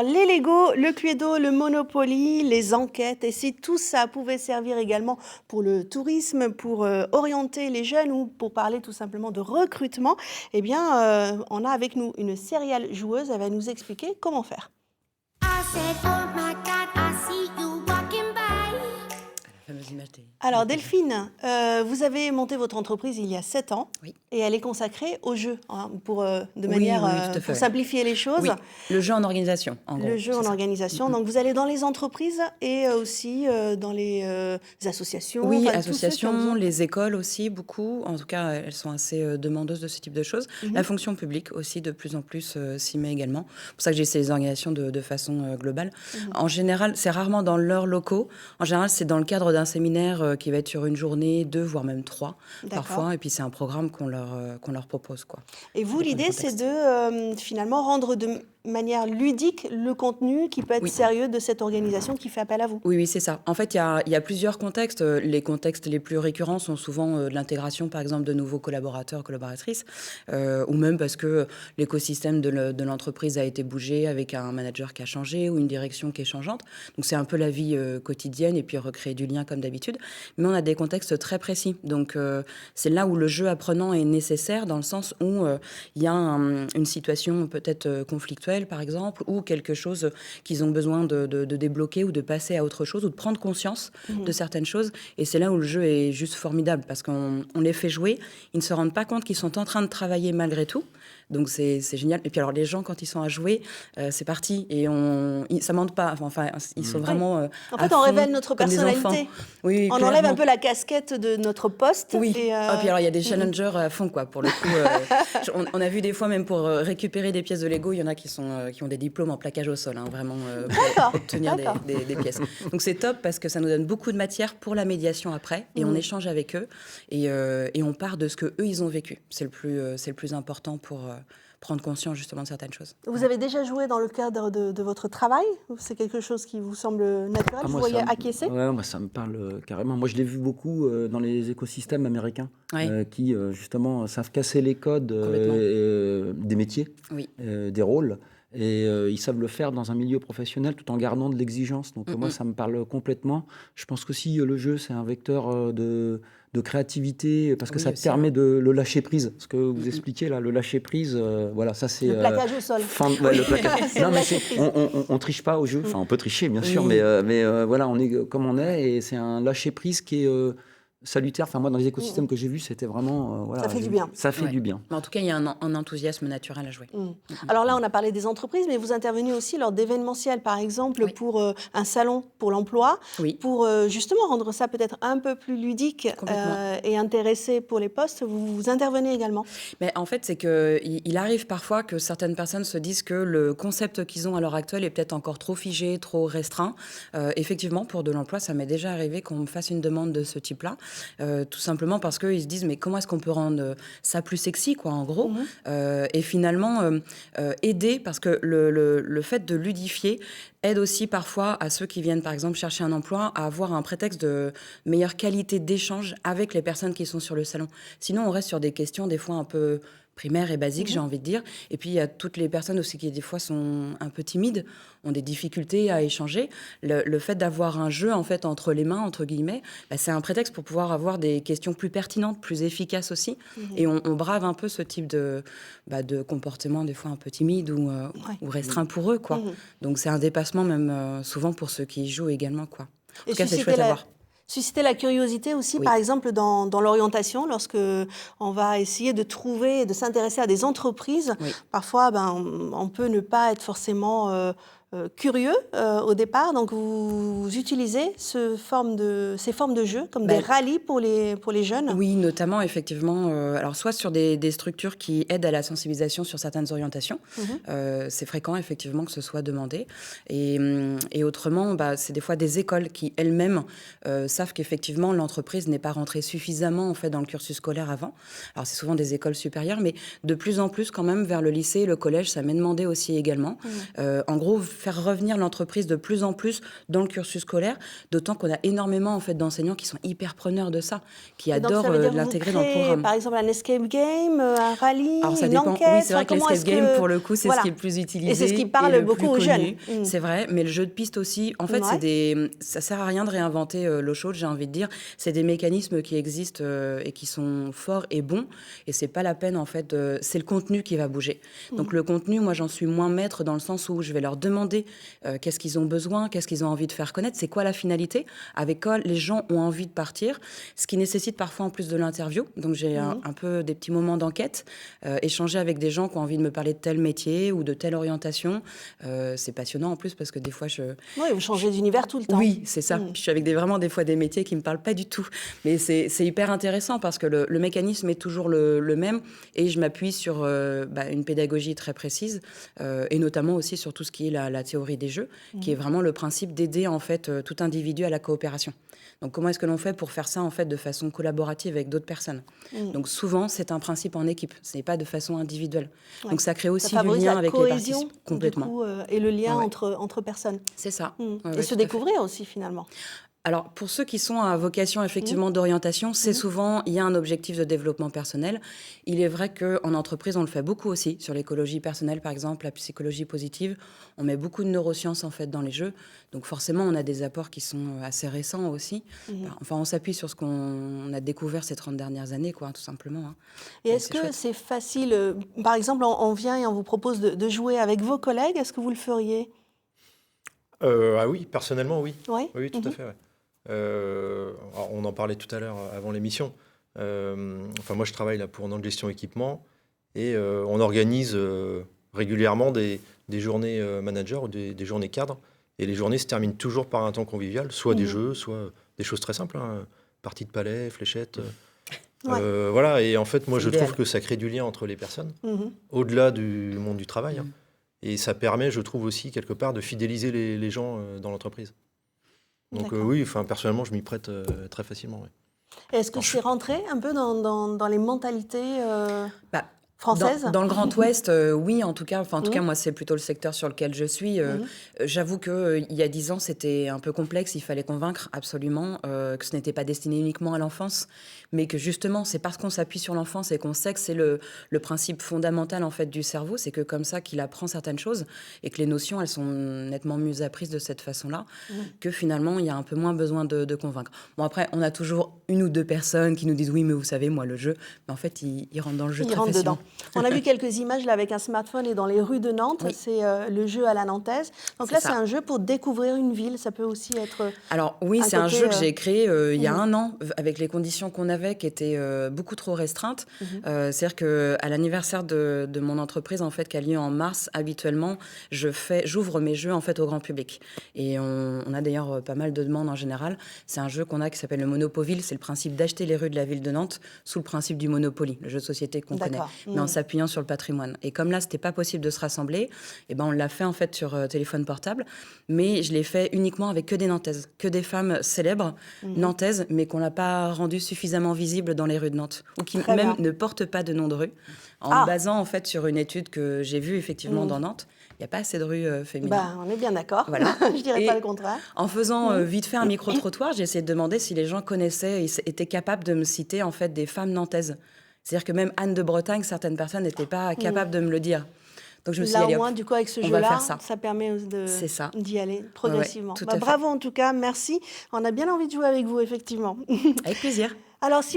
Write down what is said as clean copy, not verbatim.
Les Lego, le Cluedo, le Monopoly, les enquêtes, et si tout ça pouvait servir également pour le tourisme, pour orienter les jeunes ou pour parler tout simplement de recrutement, eh bien, on a avec nous une serial joueuse, elle va nous expliquer comment faire. I said, oh my God, I see you walking by. La fameuse image des... Alors Delphine, vous avez monté votre entreprise il y a 7 ans Oui. et elle est consacrée au jeu, hein, pour, de Oui, manière, oui, tout à pour fait. simplifier les choses. Oui, le jeu en organisation, en gros. Le jeu en c'est ça. organisation. Donc, vous allez dans les entreprises et aussi dans les associations. Oui, enfin, tous ceux qui ont associations, besoin. les écoles aussi, beaucoup. En tout cas, elles sont assez demandeuses de ce type de choses. La fonction publique aussi, de plus en plus, s'y met également. C'est pour ça que j'ai ces organisations de façon globale. En général, c'est rarement dans leurs locaux. En général, c'est dans le cadre d'un séminaire qui va être sur une journée, 2, voire même 3, D'accord. parfois. Et puis, c'est un programme qu'on leur propose, quoi. Et vous, Ça dépend du l'idée, c'est contexte. de finalement rendre de manière ludique le contenu qui peut être Oui. sérieux de cette organisation qui fait appel à vous. Oui, oui, c'est ça. En fait, il y a plusieurs contextes. Les contextes les plus récurrents sont souvent de l'intégration, par exemple, de nouveaux collaborateurs, collaboratrices, ou même parce que l'écosystème de l'entreprise a été bougé avec un manager qui a changé ou une direction qui est changeante. Donc, c'est un peu la vie quotidienne et puis recréer du lien comme d'habitude. Mais on a des contextes très précis. Donc, c'est là où le jeu apprenant est nécessaire dans le sens où il y a une situation peut-être conflictuelle, par exemple, ou quelque chose qu'ils ont besoin de débloquer ou de passer à autre chose ou de prendre conscience de certaines choses. Et c'est là où le jeu est juste formidable parce qu'on les fait jouer, ils ne se rendent pas compte qu'ils sont en train de travailler malgré tout. Donc c'est génial. Et puis alors les gens, quand ils sont à jouer, c'est parti. Et ça ment pas. Enfin, ils sont vraiment En à fait, on fond, révèle notre comme des enfants. personnalité. Oui, On enlève clairement. un peu la casquette de notre poste. Oui, Et, et puis alors il y a des challengers à fond, quoi, pour le coup. On a vu des fois, même pour récupérer des pièces de Lego, il y en a qui ont des diplômes en plaquage au sol, hein, vraiment, pour obtenir des pièces. Donc c'est top parce que ça nous donne beaucoup de matière pour la médiation après, et on échange avec eux, et on part de ce qu'eux, ils ont vécu. C'est le plus important pour prendre conscience justement de certaines choses. Vous avez déjà joué dans le cadre de votre travail? Ou c'est quelque chose qui vous semble naturel? Vous moi, voyez ça me- acquiescer? Ouais, moi, ça me parle carrément. Moi, je l'ai vu beaucoup dans les écosystèmes américains Ouais. qui, justement, savent casser les codes des métiers, Oui. des rôles. Et ils savent le faire dans un milieu professionnel tout en gardant de l'exigence. Donc, moi, ça me parle complètement. Je pense qu'aussi, le jeu, c'est un vecteur de créativité parce que Oui, ça aussi, permet de le lâcher prise. Ce que vous expliquez là, le lâcher prise, voilà, ça c'est. Le plaquage au sol. Le plaquage. C'est Non, le mais lâcher prise. on triche pas au jeu. Enfin, on peut tricher, bien sûr, Oui. mais voilà, on est comme on est et c'est un lâcher prise qui est salutaire. Enfin, moi, dans les écosystèmes que j'ai vus, c'était vraiment. Voilà, Ça fait du bien. Ça fait Ouais. du bien. Mais en tout cas, il y a un enthousiasme naturel à jouer. Alors là, on a parlé des entreprises, mais vous intervenez aussi lors d'événementiels, par exemple, Oui. pour un salon pour l'emploi, Oui. pour justement rendre ça peut-être un peu plus ludique Complètement. et intéressé pour les postes. Vous intervenez également. Mais en fait, c'est qu'il arrive parfois que certaines personnes se disent que le concept qu'ils ont à l'heure actuelle est peut-être encore trop figé, trop restreint. Effectivement, pour de l'emploi, ça m'est déjà arrivé qu'on me fasse une demande de ce type-là. Tout simplement parce qu'ils se disent, mais comment est-ce qu'on peut rendre ça plus sexy, quoi, en gros. Et finalement, aider, parce que le fait de ludifier aide aussi parfois à ceux qui viennent, par exemple, chercher un emploi, à avoir un prétexte de meilleure qualité d'échange avec les personnes qui sont sur le salon. Sinon, on reste sur des questions des fois un peu primaires et basiques, j'ai envie de dire. Et puis, il y a toutes les personnes aussi qui, des fois, sont un peu timides, ont des difficultés à échanger. Le fait d'avoir un jeu, en fait, entre les mains, entre guillemets, bah, c'est un prétexte pour pouvoir avoir des questions plus pertinentes, plus efficaces aussi. Et on brave un peu ce type de comportement, des fois un peu timide ou restreint pour eux, quoi. Donc, c'est un dépassement, même souvent pour ceux qui y jouent également, quoi. En tout cas, c'est chouette à voir. Susciter la curiosité aussi, Oui. par exemple, dans l'orientation, lorsque on va essayer de trouver, de s'intéresser à des entreprises. Oui. Parfois, on peut ne pas être forcément curieux au départ. Donc, vous utilisez ces formes de jeu comme des rallyes pour les jeunes. Oui, notamment, effectivement. Alors, soit sur des structures qui aident à la sensibilisation sur certaines orientations. C'est fréquent, effectivement, que ce soit demandé. Et autrement, c'est des fois des écoles qui, elles-mêmes, savent qu'effectivement, l'entreprise n'est pas rentrée suffisamment, en fait, dans le cursus scolaire avant. Alors, c'est souvent des écoles supérieures, mais de plus en plus, quand même, vers le lycée, le collège, ça m'est demandé aussi également. En gros, faire revenir l'entreprise de plus en plus dans le cursus scolaire, d'autant qu'on a énormément en fait d'enseignants qui sont hyper preneurs de ça, qui Et donc, adorent ça veut dire que vous l'intégrer dans le créez, programme. par exemple, un escape game, un rallye, Alors ça une dépend. enquête. Oui, c'est vrai que Comment l'escape est-ce game, que... pour le coup, c'est Voilà. ce qui est le plus utilisé Et c'est ce qui parle le beaucoup plus aux connu. jeunes. C'est vrai, mais le jeu de piste aussi. En fait, Ouais. ça sert à rien de réinventer l'eau chaude, j'ai envie de dire. C'est des mécanismes qui existent et qui sont forts et bons. Et c'est pas la peine, en fait. C'est le contenu qui va bouger. Donc le contenu, moi, j'en suis moins maître dans le sens où je vais leur demander qu'est-ce qu'ils ont besoin, qu'est-ce qu'ils ont envie de faire connaître, c'est quoi la finalité, avec quoi les gens ont envie de partir, ce qui nécessite parfois en plus de l'interview. Donc j'ai un peu des petits moments d'enquête, échanger avec des gens qui ont envie de me parler de tel métier ou de telle orientation. C'est passionnant en plus parce que des fois Oui, vous changez d'univers tout le temps. oui, c'est ça. Puis je suis avec vraiment des fois des métiers qui me parlent pas du tout. Mais c'est hyper intéressant parce que le mécanisme est toujours le même et je m'appuie sur une pédagogie très précise et notamment aussi sur tout ce qui est la théorie des jeux, qui est vraiment le principe d'aider en fait tout individu à la coopération. Donc comment est-ce que l'on fait pour faire ça en fait de façon collaborative avec d'autres personnes? Donc souvent c'est un principe en équipe, ce n'est pas de façon individuelle. Ouais. Donc ça crée aussi Ça du favorise lien la avec les cohésion, participants. Complètement. du coup, et le lien Ouais. entre personnes. C'est ça. Mm. Ouais, Et ouais, se tout à fait. découvrir aussi, finalement. Alors, pour ceux qui sont à vocation effectivement d'orientation, c'est souvent, il y a un objectif de développement personnel. Il est vrai qu'en entreprise, on le fait beaucoup aussi, sur l'écologie personnelle par exemple, la psychologie positive. On met beaucoup de neurosciences en fait dans les jeux. Donc forcément, on a des apports qui sont assez récents aussi. Enfin, on s'appuie sur ce qu'on a découvert ces 30 dernières années, quoi, tout simplement. Hein. Et Donc, est-ce c'est que chouette. c'est facile, par exemple, on vient et on vous propose de jouer avec vos collègues, est-ce que vous le feriez? Ah oui, personnellement, oui. Oui. Oui, tout à fait. Ouais. Alors, on en parlait tout à l'heure avant l'émission. Enfin, moi, je travaille là pour Nantes Gestion Équipement et on organise régulièrement des journées managers ou des journées cadres. Et les journées se terminent toujours par un temps convivial, soit des jeux, soit des choses très simples, hein, partie de palais, fléchettes. Ouais. Voilà. Et en fait, moi, C'est je trouve idéal. que ça crée du lien entre les personnes, Mhm. au-delà du monde du travail. Hein. Et ça permet, je trouve aussi, quelque part, de fidéliser les gens dans l'entreprise. Donc D'accord. oui, enfin, personnellement, je m'y prête très facilement. Ouais. Est-ce que c'est rentré un peu dans les mentalités Bah, françaises? Dans le Grand Ouest, oui, en tout cas. Enfin, en tout cas, moi, c'est plutôt le secteur sur lequel je suis. J'avoue que il y a 10 ans, c'était un peu complexe. Il fallait convaincre absolument que ce n'était pas destiné uniquement à l'enfance, mais que justement, c'est parce qu'on s'appuie sur l'enfance et qu'on sait que c'est le principe fondamental en fait du cerveau. C'est que comme ça qu'il apprend certaines choses et que les notions, elles sont nettement mieux apprises de cette façon-là, que finalement, il y a un peu moins besoin de convaincre. Bon, après, on a toujours une ou deux personnes qui nous disent oui, mais vous savez, moi, le jeu, mais en fait, ils rentrent dans le jeu Ils très rentrent facilement. dedans. On a vu quelques images là avec un smartphone et dans les rues de Nantes, Oui. c'est le jeu à la nantaise. Donc C'est là, ça. c'est un jeu pour découvrir une ville. Ça peut aussi être. Alors oui, un c'est un côté, jeu que j'ai créé il y a mhm. un an avec les conditions qu'on avait qui étaient beaucoup trop restreintes. C'est-à-dire qu'à l'anniversaire de mon entreprise en fait qui a lieu en mars, habituellement, j'ouvre mes jeux en fait au grand public. Et on a d'ailleurs pas mal de demandes en général. C'est un jeu qu'on a qui s'appelle le Monopoville. C'est le principe d'acheter les rues de la ville de Nantes sous le principe du Monopoly, le jeu de société qu'on connaît, D'accord. mais en s'appuyant sur le patrimoine. Et comme là, c'était pas possible de se rassembler, et ben on l'a fait en fait sur téléphone portable, mais je l'ai fait uniquement avec que des Nantaises, que des femmes célèbres nantaises, mais qu'on n'a pas rendues suffisamment visibles dans les rues de Nantes, ou qui Très même bien. ne portent pas de nom de rue, en Ah. me basant en fait sur une étude que j'ai vue effectivement dans Nantes. Il n'y a pas assez de rues féminines. Bah, on est bien d'accord. Voilà. Je dirais Et pas le contraire. En faisant vite fait un micro-trottoir, j'ai essayé de demander si les gens connaissaient et étaient capables de me citer en fait des femmes nantaises. C'est-à-dire que même Anne de Bretagne, certaines personnes n'étaient pas capables de me le dire. Donc je me suis dit, Là, au allez, hop, moins, du coup, avec ce on va jeu-là, faire ça. ça permet C'est ça. d'y aller progressivement. tout Bah, à fait. bravo en tout cas, merci. On a bien envie de jouer avec vous, effectivement. Avec plaisir. Alors, si